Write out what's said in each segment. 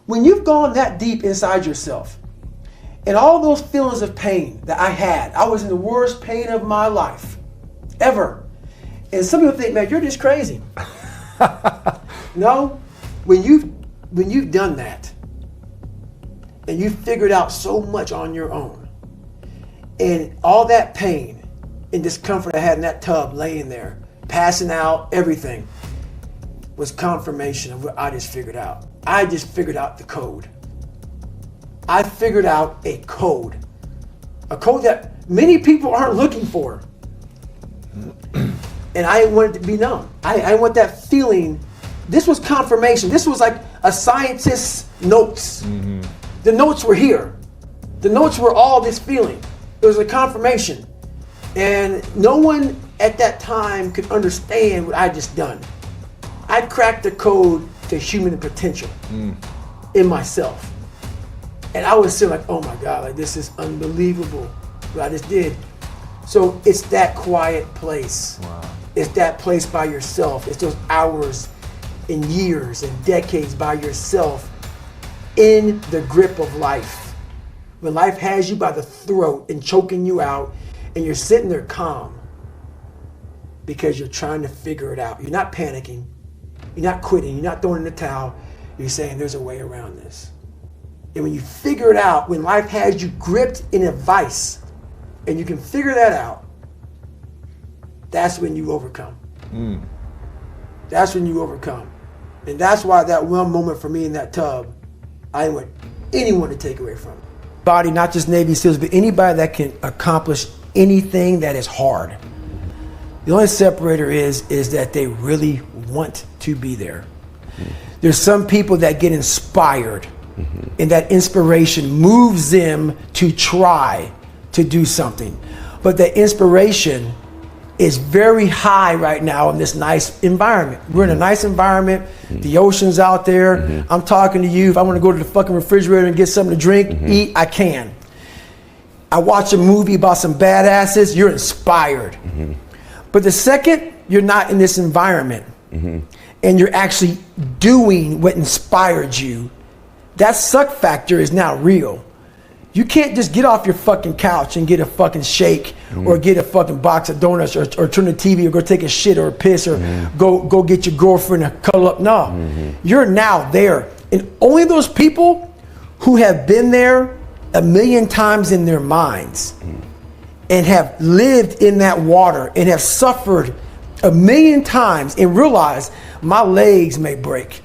when you've gone that deep inside yourself, and all those feelings of pain that I had, I was in the worst pain of my life, ever. And some people think, man, you're just crazy. No, when you've done that, and you figured out so much on your own, and all that pain and discomfort I had in that tub, laying there, passing out, everything, was confirmation of what I just figured out. I just figured out the code. I figured out a code that many people aren't looking for. And I want it to be known. I want that feeling. This was confirmation. This was like a scientist's notes. Mm-hmm. The notes were here. The notes were all this feeling. It was a confirmation. And no one at that time could understand what I just done. I cracked the code to human potential in myself. And I was still like, oh my God, like this is unbelievable what I just did. So it's that quiet place. Wow. It's that place by yourself. It's those hours and years and decades by yourself in the grip of life. When life has you by the throat and choking you out, and you're sitting there calm because you're trying to figure it out. You're not panicking. You're not quitting. You're not throwing in the towel. You're saying there's a way around this. And when you figure it out, when life has you gripped in a vice, and you can figure that out, that's when you overcome. That's when you overcome. And that's why that one moment for me in that tub, I didn't want anyone to take away from it. Body, not just Navy SEALs, but anybody that can accomplish anything that is hard. The only separator is that they really want to be there. There's some people that get inspired, and that inspiration moves them to try to do something. But the inspiration is very high right now in this nice environment. We're in a nice environment. The ocean's out there. I'm talking to you. If I want to go to the fucking refrigerator and get something to drink, eat, I can. I watch a movie about some badasses, you're inspired. But the second you're not in this environment and you're actually doing what inspired you, that suck factor is now real. You can't just get off your fucking couch and get a fucking shake or get a fucking box of donuts or turn the TV or go take a shit or a piss or go get your girlfriend to cuddle up. No, you're now there. And only those people who have been there a million times in their minds and have lived in that water and have suffered a million times and realize my legs may break,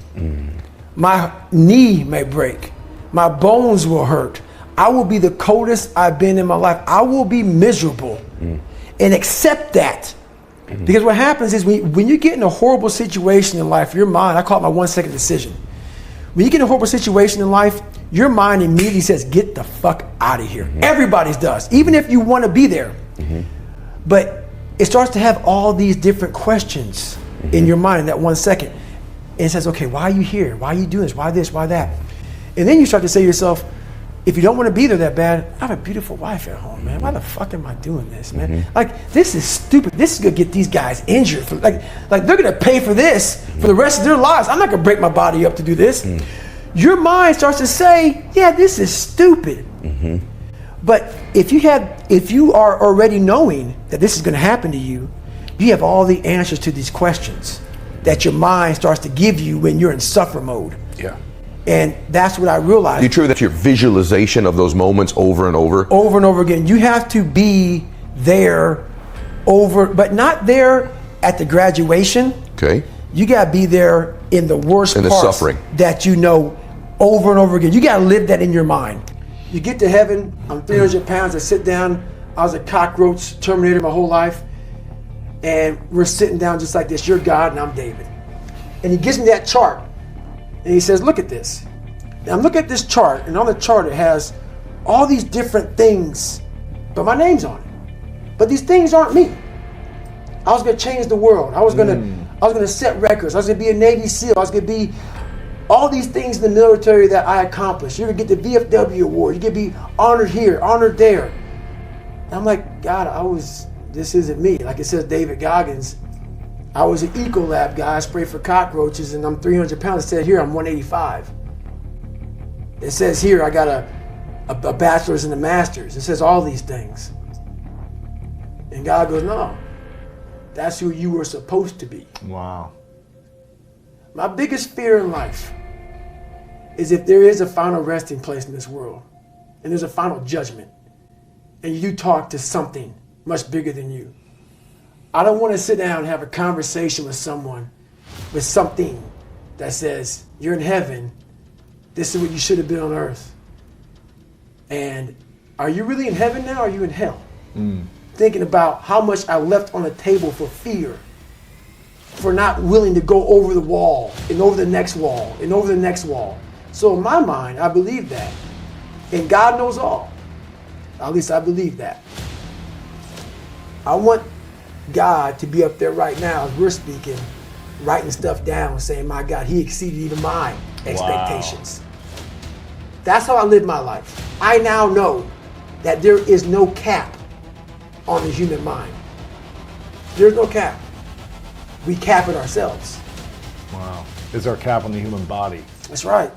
my knee may break, my bones will hurt. I will be the coldest I've been in my life. I will be miserable and accept that. Because what happens is when you get in a horrible situation in life, your mind, I call it my 1 second decision. When you get in a horrible situation in life, your mind immediately says, get the fuck out of here. Everybody's does, even if you want to be there. But it starts to have all these different questions in your mind in that 1 second. And it says, okay, why are you here? Why are you doing this? Why this? Why that? And then you start to say to yourself, if you don't want to be there that bad, I have a beautiful wife at home, man. Why the fuck am I doing this, man? Like, this is stupid. This is gonna get these guys injured. Like they're gonna pay for this for the rest of their lives. I'm not gonna break my body up to do this. Your mind starts to say, yeah, this is stupid. But if you are already knowing that this is gonna happen to you, you have all the answers to these questions that your mind starts to give you when you're in suffer mode. Yeah. And that's what I realized. You true that your visualization of those moments over and over? Over and over again. You have to be there but not there at the graduation. Okay. You gotta be there in the worst in the parts suffering that you know over and over again. You gotta live that in your mind. You get to heaven, I'm 300 pounds, I sit down, I was a cockroach Terminator my whole life, and we're sitting down just like this. You're God and I'm David. And he gives me that chart. And he says, look at this. Now look at this chart, and on the chart it has all these different things, but my name's on it. But these things aren't me. I was gonna change the world. I was gonna set records. I was gonna be a Navy SEAL. I was gonna be all these things in the military that I accomplished. You're gonna get the VFW award. You're gonna be honored here, honored there. And I'm like, God, this isn't me. Like it says David Goggins, I was an Ecolab guy, I sprayed for cockroaches, and I'm 300 pounds. It said here I'm 185. It says here I got a bachelor's and a master's. It says all these things. And God goes, no, that's who you were supposed to be. Wow. My biggest fear in life is if there is a final resting place in this world and there's a final judgment and you talk to something much bigger than you. I don't want to sit down and have a conversation with someone with something that says, you're in heaven, this is what you should have been on earth. And are you really in heaven now or are you in hell? Thinking about how much I left on the table for fear, for not willing to go over the wall and over the next wall and over the next wall. So in my mind, I believe that. And God knows all. At least I believe that. I want God to be up there right now as we're speaking, writing stuff down, saying, my God, he exceeded even my expectations. Wow. That's how I live my life. I now know that there is no cap on the human mind. There's no cap. We cap it ourselves. Wow. Is there a cap on the human body? That's right.